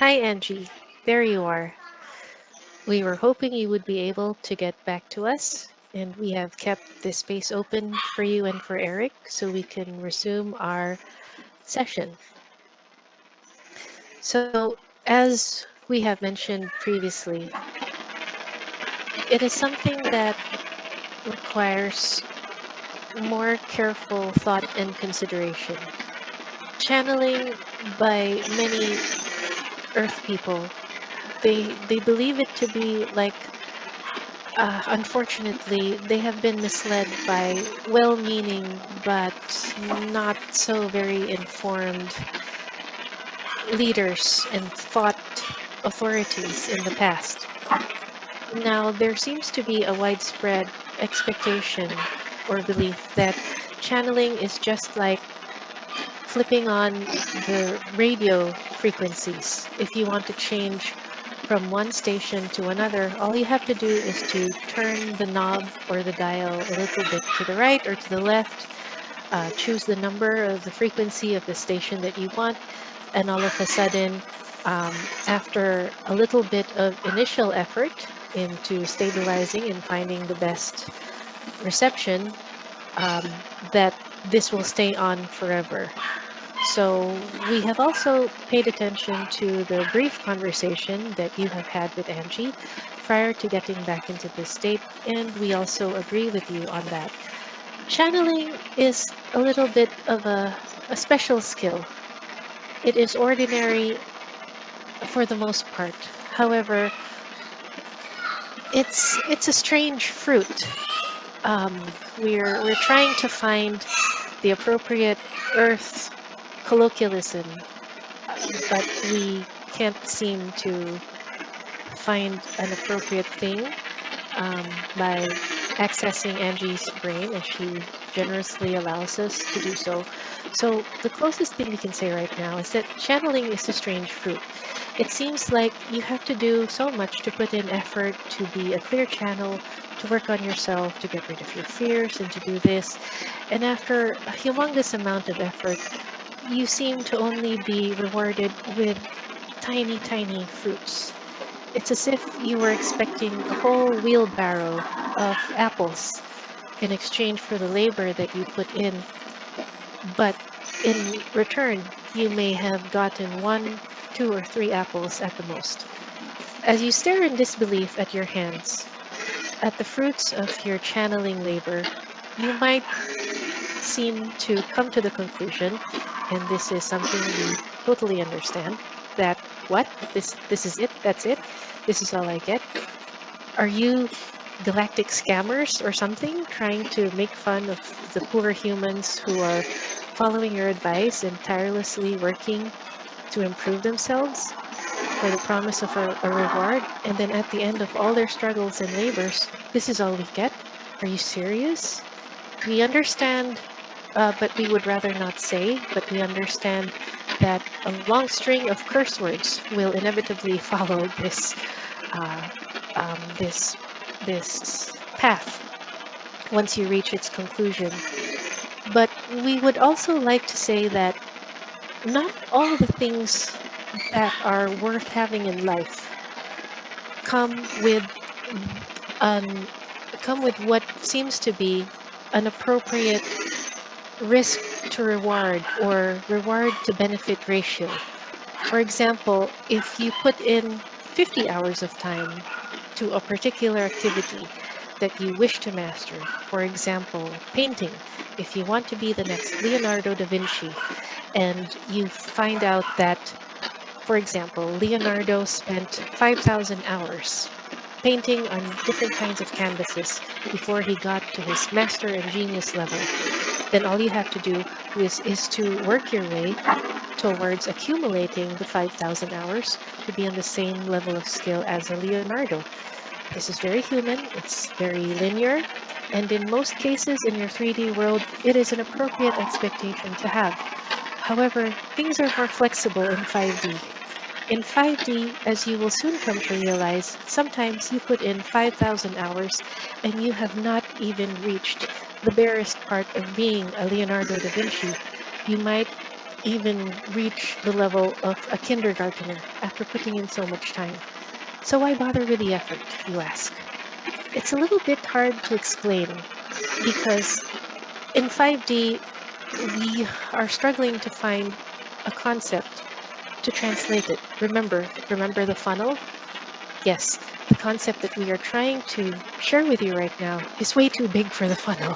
Hi, Angie. There you are. We were hoping you would be able to get back to us, and we have kept this space open for you and for Eric so we can resume our session. So, as we have mentioned previously, it is something that requires more careful thought and consideration. Channeling by many Earth people, they believe it to be like unfortunately, they have been misled by well meaning but not so very informed leaders and thought authorities in the past. Now, there seems to be a widespread expectation or belief that channeling is just like flipping on the radio frequencies. If you want to change from one station to another, all you have to do is to turn the knob or the dial a little bit to the right or to the left, choose the number of the frequency of the station that you want, and all of a sudden, after a little bit of initial effort into stabilizing and finding the best reception, that this will stay on forever. So we have also paid attention to the brief conversation that you have had with Angie prior to getting back into this state, and we also agree with you on that. Channeling is a little bit of a special skill. It is ordinary for the most part. However, it's a strange fruit. We're trying to find the appropriate Earth colloquialism, but we can't seem to find an appropriate thing by accessing Angie's brain as she generously allows us to do so. So, the closest thing we can say right now is that channeling is a strange fruit. It seems like you have to do so much to put in effort to be a clear channel, to work on yourself, to get rid of your fears, and to do this. And after a humongous amount of effort, you seem to only be rewarded with tiny, tiny fruits. It's as if you were expecting a whole wheelbarrow of apples in exchange for the labor that you put in, but in return, you may have gotten one, two, or three apples at the most. As you stare in disbelief at your hands, at the fruits of your channeling labor, you might seem to come to the conclusion, and this is something we totally understand, that what? This is it? That's it? This is all I get? Are you galactic scammers or something trying to make fun of the poor humans who are following your advice and tirelessly working to improve themselves for the promise of a reward? And then at the end of all their struggles and labors, this is all we get? Are you serious? We understand, but we would rather not say, but we understand that a long string of curse words will inevitably follow uh, this this path once you reach its conclusion. But we would also like to say that not all the things that are worth having in life come with an come with what seems to be an appropriate risk to reward or reward to benefit ratio. For example, if you put in 50 hours of time to a particular activity that you wish to master, for example, painting, if you want to be the next Leonardo da Vinci, and you find out that, for example, Leonardo spent 5,000 hours painting on different kinds of canvases before he got to his master and genius level, then all you have to do is to work your way towards accumulating the 5,000 hours to be on the same level of skill as a Leonardo. This is very human, it's very linear, and in most cases in your 3D world, it is an appropriate expectation to have. However, things are more flexible in 5D. In 5D, as you will soon come to realize, sometimes you put in 5,000 hours and you have not even reached the barest part of being a Leonardo da Vinci. You might even reach the level of a kindergartner after putting in so much time. So why bother with the effort, you ask? It's a little bit hard to explain because in 5D, we are struggling to find a concept to translate it. Remember the funnel? Yes, the concept that we are trying to share with you right now is way too big for the funnel,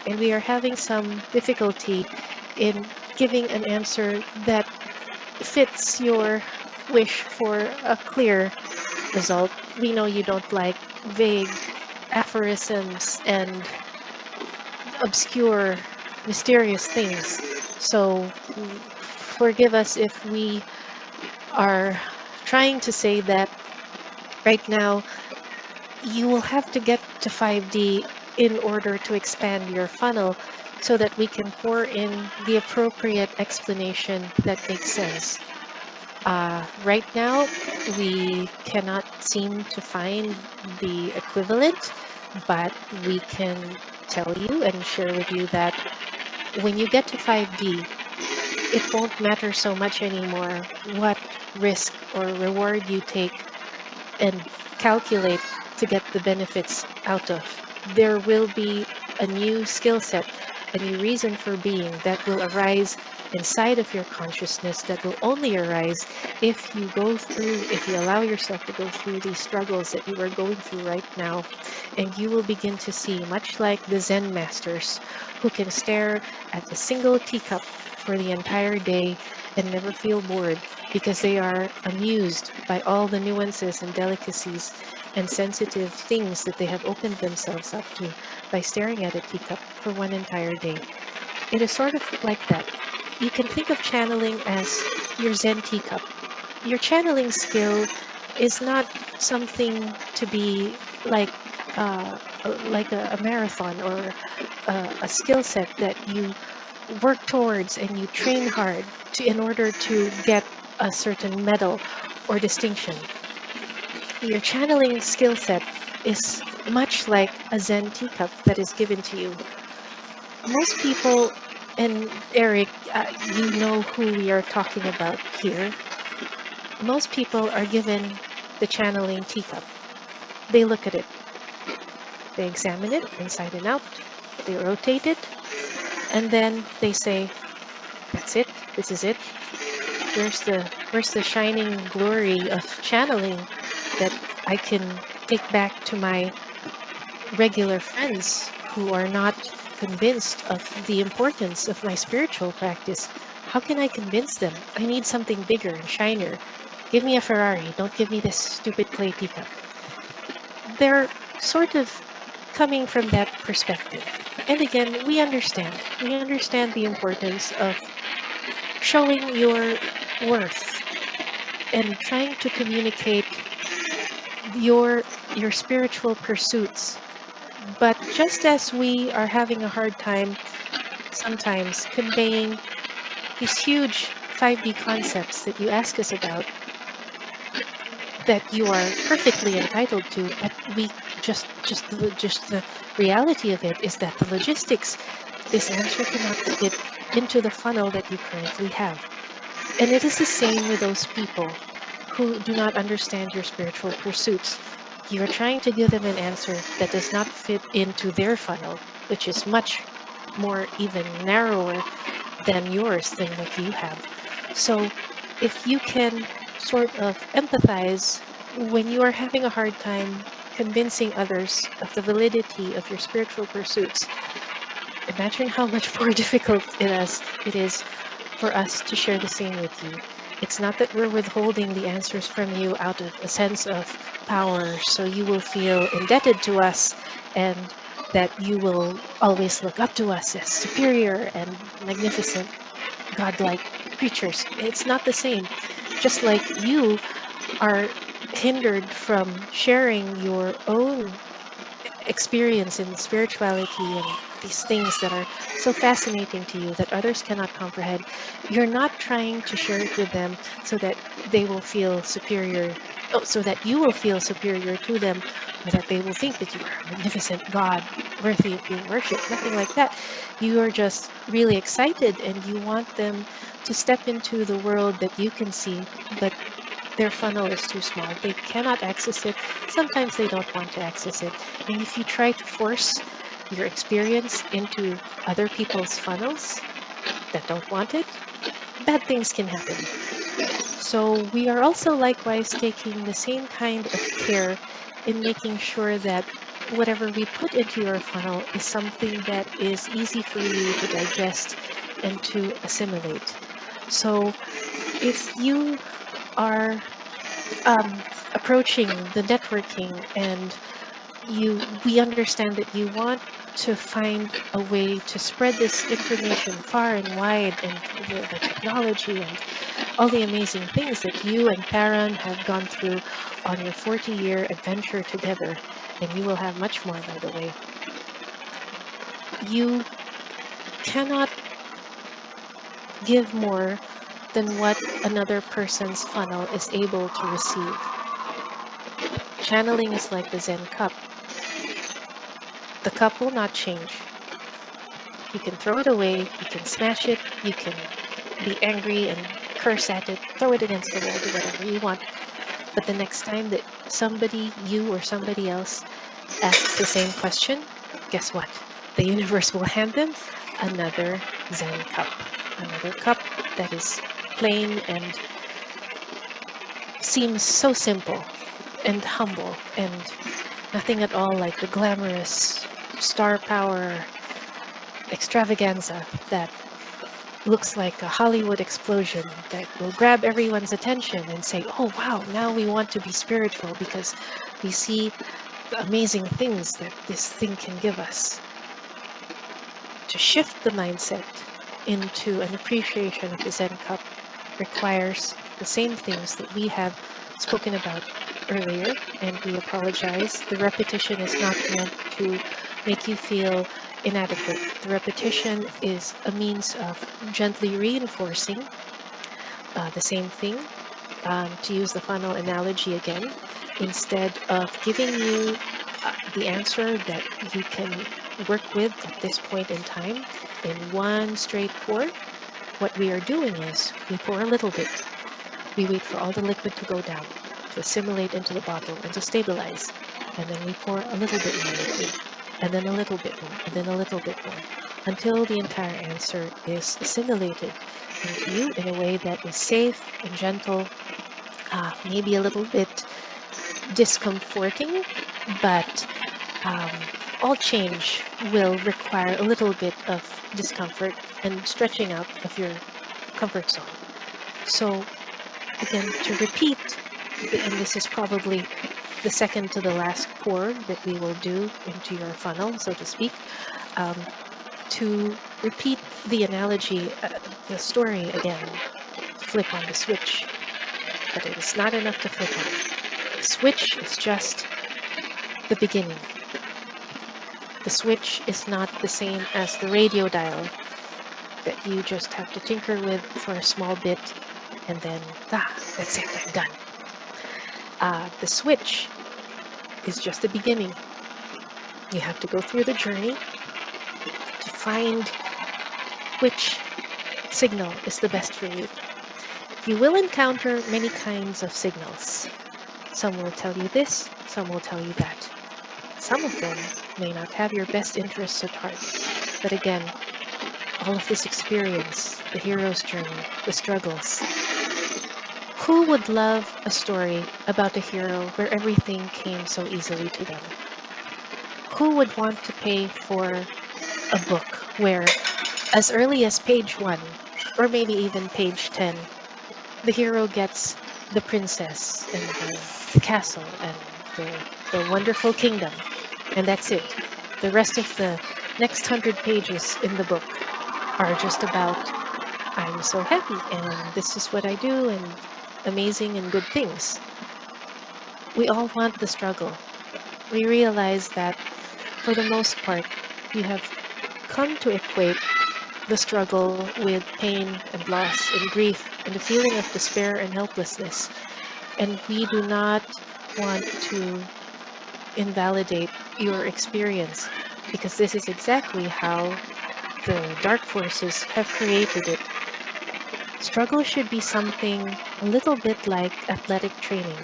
and we are having some difficulty in giving an answer that fits your wish for a clear result. We know you don't like vague aphorisms and obscure, mysterious things. So forgive us if we are trying to say that right now you will have to get to 5D in order to expand your funnel so that we can pour in the appropriate explanation that makes sense. Right now, we cannot seem to find the equivalent, but we can tell you and share with you that when you get to 5D, it won't matter so much anymore what risk or reward you take and calculate to get the benefits out of. There will be a new skill set, a new reason for being that will arise inside of your consciousness that will only arise if you go through, if you allow yourself to go through these struggles that you are going through right now. And you will begin to see, much like the Zen masters who can stare at a single teacup for the entire day and never feel bored because they are amused by all the nuances and delicacies and sensitive things that they have opened themselves up to by staring at a teacup for one entire day. It is sort of like that. You can think of channeling as your Zen teacup. Your channeling skill is not something to be like a marathon or a skill set that you work towards and you train hard to in order to get a certain medal or distinction. Your channeling skill set is much like a Zen teacup that is given to you. Most people, and Eric, you know who we are talking about here. Most people are given the channeling teacup. They look at it, they examine it inside and out, they rotate it, and then they say, "That's it. This is it. Where's the shining glory of channeling that I can take back to my regular friends who are not convinced of the importance of my spiritual practice? How can I convince them? I need something bigger and shinier. Give me a Ferrari. Don't give me this stupid clay teacup." They're sort of coming from that perspective. And again, we understand. We understand the importance of showing your worth and trying to communicate your your spiritual pursuits. But just as we are having a hard time sometimes conveying these huge 5D concepts that you ask us about, that you are perfectly entitled to, but we just the reality of it is that the logistics, this answer cannot fit into the funnel that you currently have. And it is the same with those people who do not understand your spiritual pursuits. You are trying to give them an answer that does not fit into their funnel, which is much more even narrower than yours, than what you have. So if you can sort of empathize when you are having a hard time convincing others of the validity of your spiritual pursuits, imagine how much more difficult it is for us to share the same with you. It's not that we're withholding the answers from you out of a sense of power, so you will feel indebted to us and that you will always look up to us as superior and magnificent, godlike creatures. It's not the same. Just like you are hindered from sharing your own experience in spirituality and these things that are so fascinating to you that others cannot comprehend, you're not trying to share it with them so that they will feel superior oh, so that you will feel superior to them, or that they will think that you are a magnificent God worthy of being worshipped. Nothing like that. You are just really excited and you want them to step into the world that you can see, but their funnel is too small. They cannot access it. Sometimes they don't want to access it. And if you try to force your experience into other people's funnels that don't want it, bad things can happen. So we are also likewise taking the same kind of care in making sure that whatever we put into your funnel is something that is easy for you to digest and to assimilate. So if you are approaching the networking and we understand that you want to find a way to spread this information far and wide, and the technology and all the amazing things that you and Paran have gone through on your 40-year adventure together, and you will have much more, by the way. You cannot give more than what another person's funnel is able to receive. Channeling is like the Zen cup. The cup will not change. You can throw it away, you can smash it, you can be angry and curse at it, throw it against the wall, do whatever you want. But the next time that somebody, you or somebody else, asks the same question, guess what? The universe will hand them another Zen cup. Another cup that is plain and seems so simple and humble and nothing at all like the glamorous star power extravaganza that looks like a Hollywood explosion that will grab everyone's attention and say, oh, wow, now we want to be spiritual because we see the amazing things that this thing can give us. To shift the mindset into an appreciation of the Zen cup requires the same things that we have spoken about earlier, and we apologize. The repetition is not meant to make you feel inadequate. The repetition is a means of gently reinforcing the same thing. To use the funnel analogy again, instead of giving you the answer that you can work with at this point in time in one straight pour, what we are doing is we pour a little bit. We wait for all the liquid to go down, to assimilate into the bottle and to stabilize. And then we pour a little bit more liquid, and then a little bit more, and then a little bit more, until the entire answer is assimilated into you in a way that is safe and gentle, maybe a little bit discomforting, but um, all change will require a little bit of discomfort and stretching out of your comfort zone. So again, to repeat, and this is probably the second to the last pour that we will do into your funnel, so to speak, to repeat the analogy, the story again, flip on the switch. But it is not enough to flip on. The switch is just the beginning. The switch is not the same as the radio dial that you just have to tinker with for a small bit and then, that's it, I'm done. The switch is just the beginning. You have to go through the journey to find which signal is the best for you. You will encounter many kinds of signals. Some will tell you this, some will tell you that. Some of them may not have your best interests at heart. But again, all of this experience, the hero's journey, the struggles. Who would love a story about a hero where everything came so easily to them? Who would want to pay for a book where, as early as page 1, or maybe even page 10, the hero gets the princess and the castle and the wonderful kingdom, and that's it. The rest of the next 100 pages in the book are just about, I'm so happy and this is what I do and amazing and good things. We all want the struggle. We realize that for the most part, you have come to equate the struggle with pain and loss and grief and a feeling of despair and helplessness. And we do not want to invalidate your experience because this is exactly how the dark forces have created it. Struggle should be something a little bit like athletic training.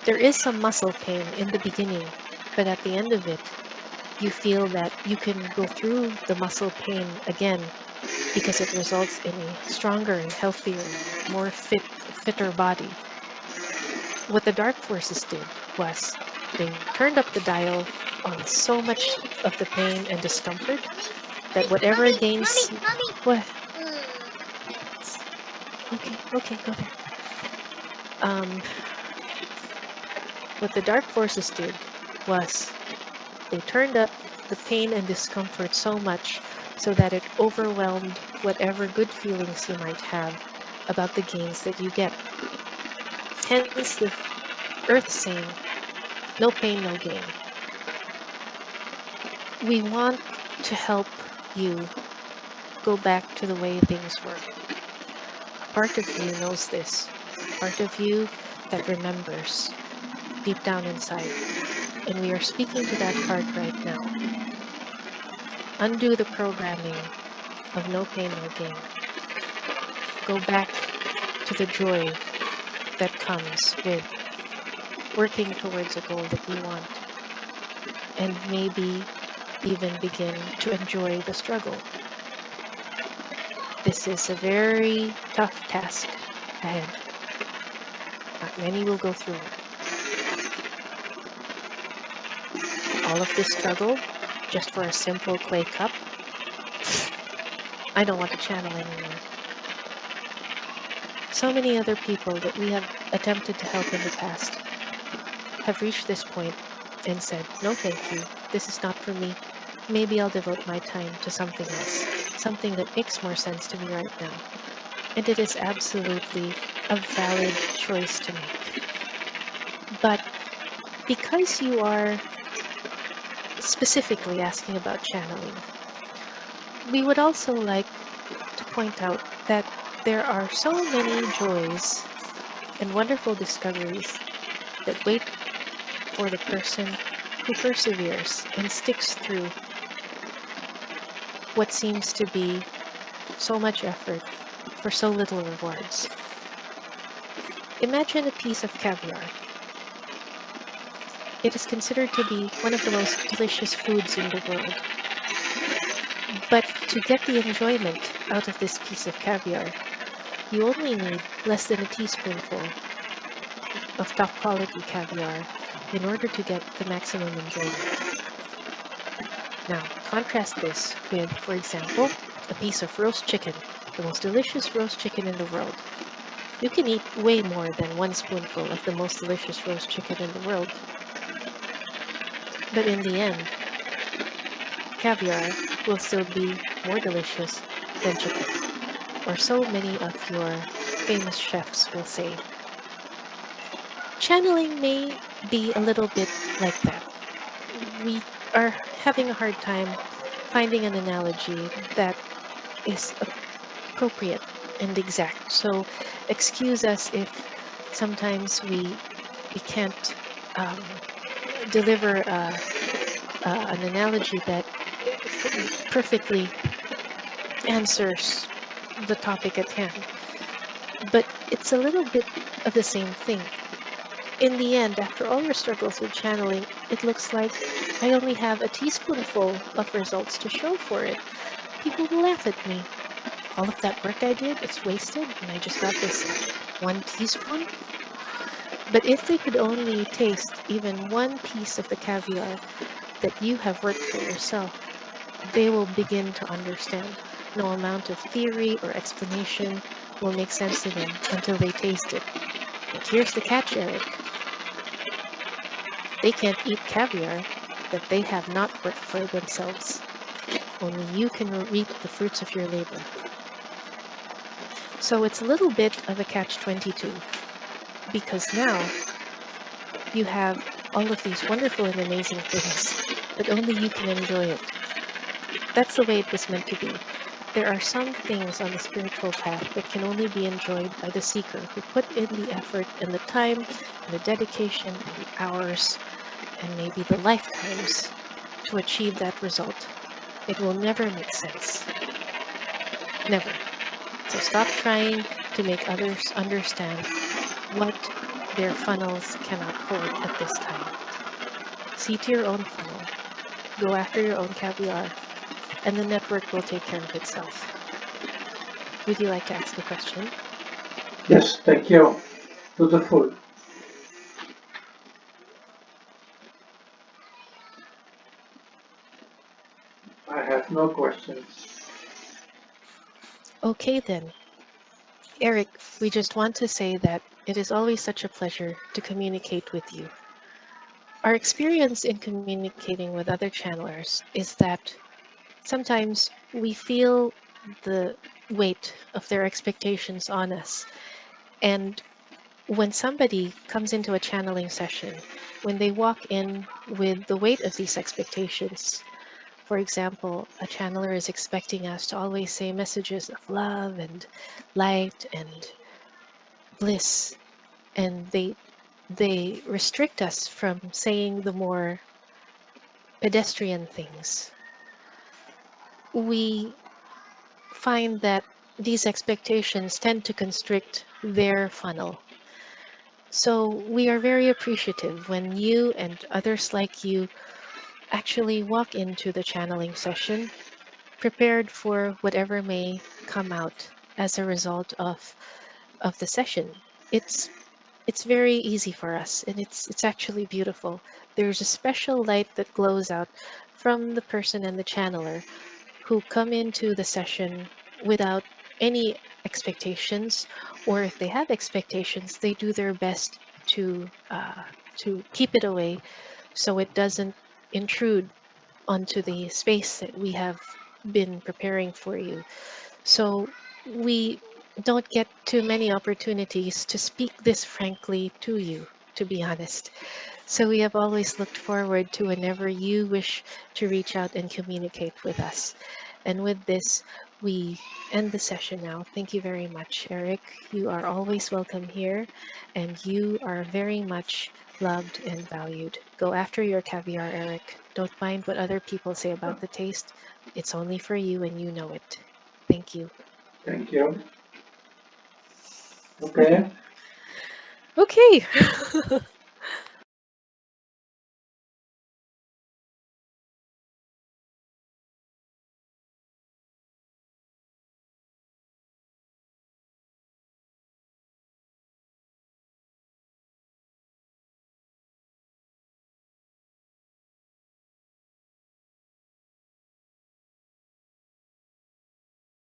There is some muscle pain in the beginning, but at the end of it, you feel that you can go through the muscle pain again because it results in a stronger and healthier, more fitter body. What the dark forces did was they turned up the dial on so much of the pain and discomfort that whatever gains what okay, go there. Um, what the dark forces did was they turned up the pain and discomfort so much so that it overwhelmed whatever good feelings you might have about the gains that you get. Hence the earth saying, no pain, no gain. We want to help you go back to the way things were. Part of you knows this. Part of you that remembers deep down inside. And we are speaking to that part right now. Undo the programming of no pain, no gain. Go back to the joy that comes with working towards a goal that you want. And maybe even begin to enjoy the struggle. This is a very tough task ahead. Not many will go through it. All of this struggle just for a simple clay cup? I don't want to channel anymore. So many other people that we have attempted to help in the past have reached this point and said, no, thank you. This is not for me. Maybe I'll devote my time to something else, something that makes more sense to me right now. And it is absolutely a valid choice to make. But because you are specifically asking about channeling, we would also like to point out that there are so many joys and wonderful discoveries that wait for the person who perseveres and sticks through what seems to be so much effort for so little rewards. Imagine a piece of caviar. It is considered to be one of the most delicious foods in the world. But to get the enjoyment out of this piece of caviar, you only need less than a teaspoonful of top quality caviar in order to get the maximum enjoyment. Now, contrast this with, for example, a piece of roast chicken, the most delicious roast chicken in the world. You can eat way more than one spoonful of the most delicious roast chicken in the world. But in the end, caviar will still be more delicious than chicken, or so many of your famous chefs will say. Channeling may be a little bit like that. We are having a hard time finding an analogy that is appropriate and exact. So excuse us if sometimes we can't um, deliver an analogy that perfectly answers the topic at hand. But it's a little bit of the same thing. In the end, after all your struggles with channeling, it looks like I only have a teaspoonful of results to show for it. People will laugh at me. All of that work I did, it's wasted, and I just got this one teaspoon. But if they could only taste even one piece of the caviar that you have worked for yourself, they will begin to understand. No amount of theory or explanation will make sense to them until they taste it. But here's the catch, Eric. They can't eat caviar that they have not worked for themselves. Only you can reap the fruits of your labor. So it's a little bit of a catch-22 because now you have all of these wonderful and amazing things, but only you can enjoy it. That's the way it was meant to be. There are some things on the spiritual path that can only be enjoyed by the seeker who put in the effort and the time and the dedication and the hours and maybe the lifetimes to achieve that result. It will never make sense. Never. So stop trying to make others understand what their funnels cannot hold at this time. See to your own funnel, go after your own caviar, and the network will take care of itself. Would you like to ask a question? Yes, thank you. To the full. I have no questions. Okay then. Eric, we just want to say that it is always such a pleasure to communicate with you. Our experience in communicating with other channelers is that sometimes we feel the weight of their expectations on us. And when somebody comes into a channeling session, when they walk in with the weight of these expectations, for example, a channeler is expecting us to always say messages of love and light and bliss, and they restrict us from saying the more pedestrian things. We find that these expectations tend to constrict their funnel. So we are very appreciative when you and others like you actually walk into the channeling session prepared for whatever may come out as a result of the session. It's very easy for us, and it's actually beautiful. There's a special light that glows out from the person and the channeler who come into the session without any expectations, or if they have expectations, they do their best to keep it away so it doesn't intrude onto the space that we have been preparing for you. So we don't get too many opportunities to speak this frankly to you, to be honest. So we have always looked forward to whenever you wish to reach out and communicate with us. And with this, we end the session now. Thank you very much, Eric. You are always welcome here, and you are very much loved and valued. Go after your caviar, Eric. Don't mind what other people say about the taste. It's only for you, and you know it. Thank you. Thank you. Okay. Okay.